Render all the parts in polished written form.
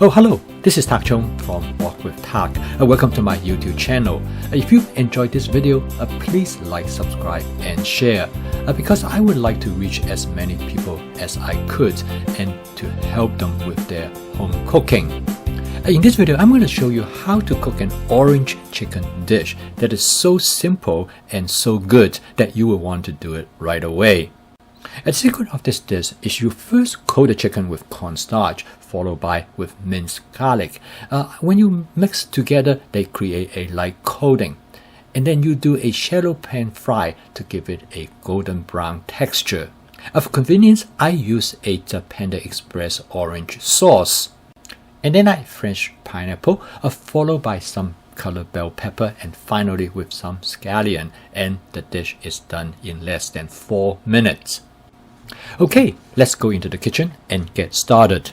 Oh, hello, this is Tak Chung from Walk with Tak. Welcome to my YouTube channel. If you've enjoyed this video, please like, subscribe and share because I would like to reach as many people as I could and to help them with their home cooking. In this video, I'm going to show you how to cook an orange chicken dish that is so simple and so good that you will want to do it right away. The secret of this dish is you first coat the chicken with cornstarch, followed by with minced garlic. When you mix together, they create a light coating. And then you do a shallow pan fry to give it a golden brown texture. For convenience, I use a Panda Express Orange Sauce. And then I French pineapple, followed by some colored bell pepper, and finally with some scallion. And the dish is done in less than 4 minutes. Okay, let's go into the kitchen and get started.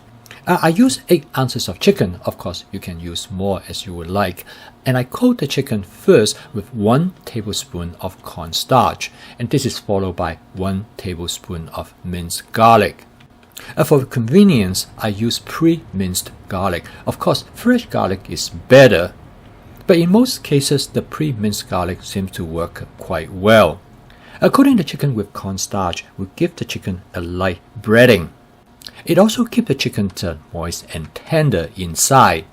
I use 8 ounces of chicken. Of course, you can use more as you would like. And I coat the chicken first with 1 tablespoon of cornstarch. And this is followed by 1 tablespoon of minced garlic. For convenience, I use pre-minced garlic. Of course, fresh garlic is better. But in most cases, the pre-minced garlic seems to work quite well. Coating the chicken with cornstarch will give the chicken a light breading. It also keeps the chicken moist and tender inside.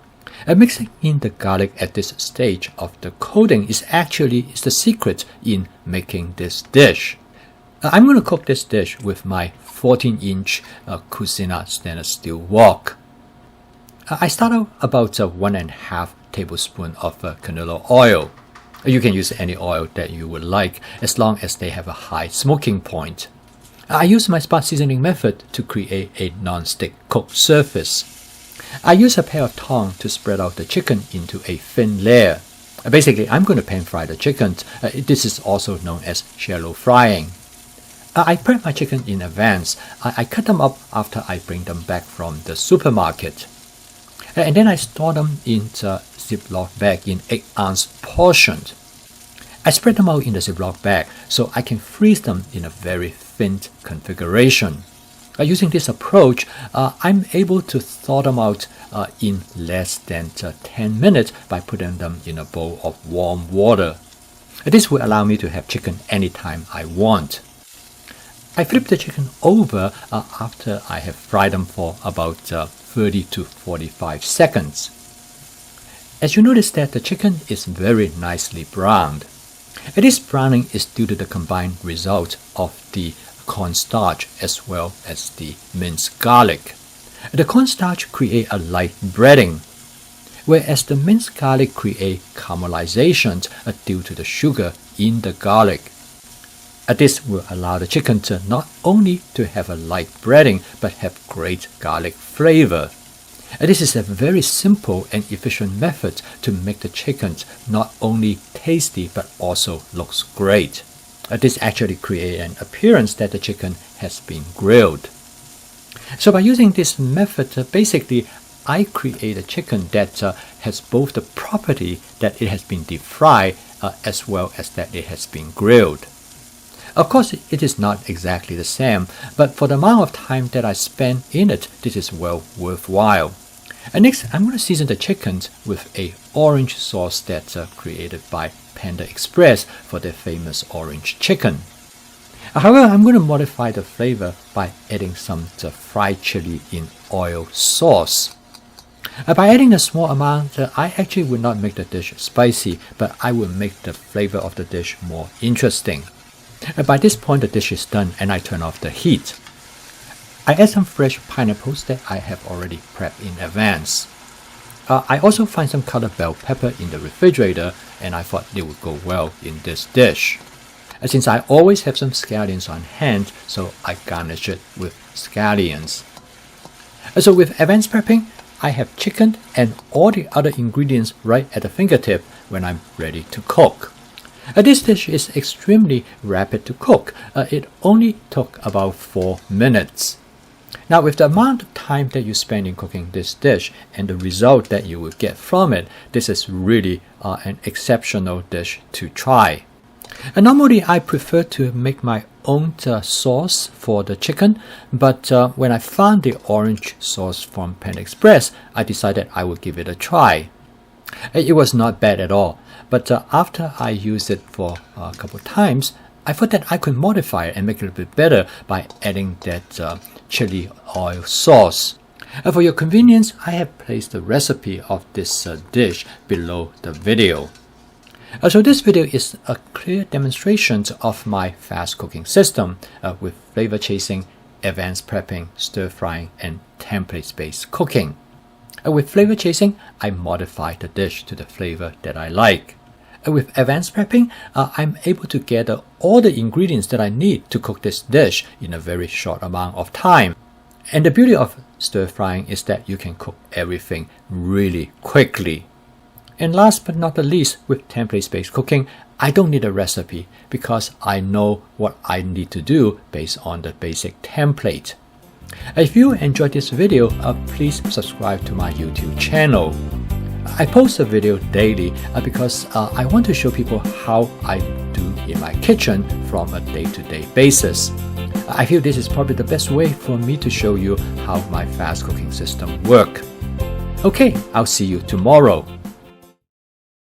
Mixing in the garlic at this stage of the coating is the secret in making this dish. I'm going to cook this dish with my 14-inch Cucina stainless steel wok. I start out about 1.5 tablespoons of canola oil. You can use any oil that you would like as long as they have a high smoking point. I use my spot seasoning method to create a non-stick cooked surface. I use a pair of tongs to spread out the chicken into a thin layer. Basically, I'm going to pan fry the chicken. This is also known as shallow frying. I prep my chicken in advance. I cut them up after I bring them back from the supermarket. And then I store them in the Ziploc bag in 8-ounce portions. I spread them out in the Ziploc bag so I can freeze them in a very thin configuration. Using this approach, I'm able to thaw them out in less than 10 minutes by putting them in a bowl of warm water. This will allow me to have chicken anytime I want. I flip the chicken over after I have fried them for about 30 to 45 seconds. As you notice that the chicken is very nicely browned. This browning is due to the combined result of the cornstarch as well as the minced garlic. The cornstarch creates a light breading, whereas the minced garlic creates caramelization due to the sugar in the garlic. This will allow the chicken to not only to have a light breading but have great garlic flavor. This is a very simple and efficient method to make the chicken not only tasty but also looks great. This actually creates an appearance that the chicken has been grilled. So by using this method, basically I create a chicken that has both the property that it has been deep fried as well as that it has been grilled. Of course, it is not exactly the same, but for the amount of time that I spend in it, this is well worthwhile. And next, I'm going to season the chicken with a orange sauce that's created by Panda Express for their famous orange chicken. However, I'm going to modify the flavor by adding some fried chili in oil sauce. By adding a small amount, I actually will not make the dish spicy, but I will make the flavor of the dish more interesting. By this point, the dish is done and I turn off the heat. I add some fresh pineapples that I have already prepped in advance. I also find some colored bell pepper in the refrigerator and I thought it would go well in this dish. Since I always have some scallions on hand, so I garnish it with scallions. So with advanced prepping, I have chicken and all the other ingredients right at the fingertip when I'm ready to cook. This dish is extremely rapid to cook. It only took about 4 minutes. Now with the amount of time that you spend in cooking this dish and the result that you will get from it, this is really an exceptional dish to try. And normally I prefer to make my own sauce for the chicken, but when I found the orange sauce from Panda Express, I decided I would give it a try. It was not bad at all, but after I used it for a couple of times, I thought that I could modify it and make it a little bit better by adding that chili oil sauce. For your convenience, I have placed the recipe of this dish below the video. So this video is a clear demonstration of my fast cooking system with flavor chasing, advanced prepping, stir frying, and template-based cooking. With flavor chasing, I modify the dish to the flavor that I like. With advanced prepping, I'm able to gather all the ingredients that I need to cook this dish in a very short amount of time. And the beauty of stir frying is that you can cook everything really quickly. And last but not the least, with template-based cooking, I don't need a recipe because I know what I need to do based on the basic template. If you enjoyed this video, please subscribe to my YouTube channel. I post a video daily because I want to show people how I do in my kitchen from a day-to-day basis. I feel this is probably the best way for me to show you how my fast cooking system works. Okay, I'll see you tomorrow.